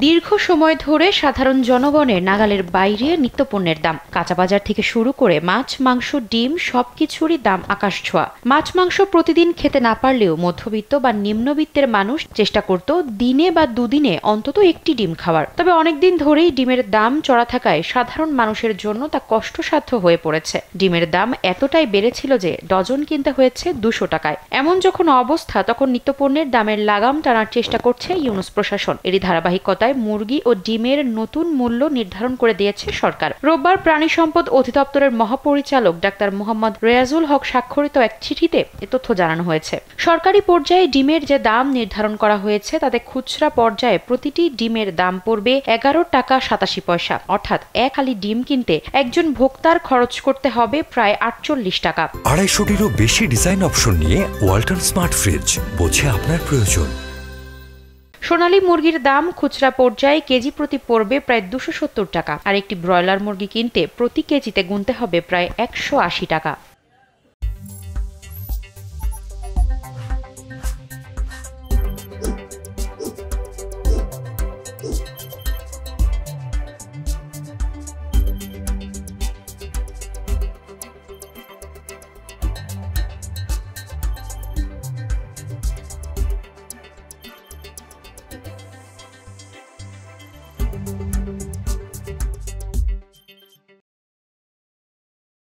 দীর্ঘ সময় ধরে সাধারণ জনগণের নাগালের বাইরে নিত্যপণ্যের দাম। কাঁচা বাজার থেকে শুরু করে মাছ, মাংস, ডিম সবকিছুরই দাম আকাশ ছোঁয়া। মাছ মাংস প্রতিদিন খেতে না পারলেও মধ্যবিত্ত বা নিম্নবিত্তের মানুষ চেষ্টা করত দিনে বা দুদিনে অন্তত একটি ডিম খাওয়ার। তবে অনেকদিন ধরেই ডিমের দাম চড়া থাকায় সাধারণ মানুষের জন্য তা কষ্টসাধ্য হয়ে পড়েছে। ডিমের দাম এতটাই বেড়েছিল যে ডজন কিনতে হয়েছে 200 টাকায়। এমন যখন অবস্থা, তখন নিত্যপণ্যের দামের লাগাম টানার চেষ্টা করছে ইউনূস প্রশাসন। এরই ধারাবাহিকতায় মুরগি ও ডিমের নতুন মূল্য নির্ধারণ করে দিয়েছে সরকার। রোববার প্রাণী সম্পদ অধিদপ্তরের মহাপরিচালক ডাক্তার মোহাম্মদ রেয়াজুল হক স্বাক্ষরিত এক চিঠিতে এ তথ্য জানানো হয়েছে। সরকারি পর্যায়ে ডিমের যে দাম নির্ধারণ করা হয়েছে তাতে খুচরা পর্যায়ে প্রতিটি ডিমের দাম পড়বে 11 টাকা 87 পয়সা। অর্থাৎ এক হালি ডিম কিনতে একজন ভোক্তার খরচ করতে হবে প্রায় 48 টাকা। 250-টিরও বেশি ডিজাইন অপশন নিয়ে ওয়ালটন স্মার্ট ফ্রিজ, বোঝে আপনার প্রয়োজন। সোনালী মুরগির দাম খুচরা পর্যায়ে কেজি প্রতি পড়বে প্রায় 270 টাকা, আর একটি ব্রয়লার মুরগি কিনতে প্রতি কেজিতে গুনতে হবে প্রায় 180 টাকা।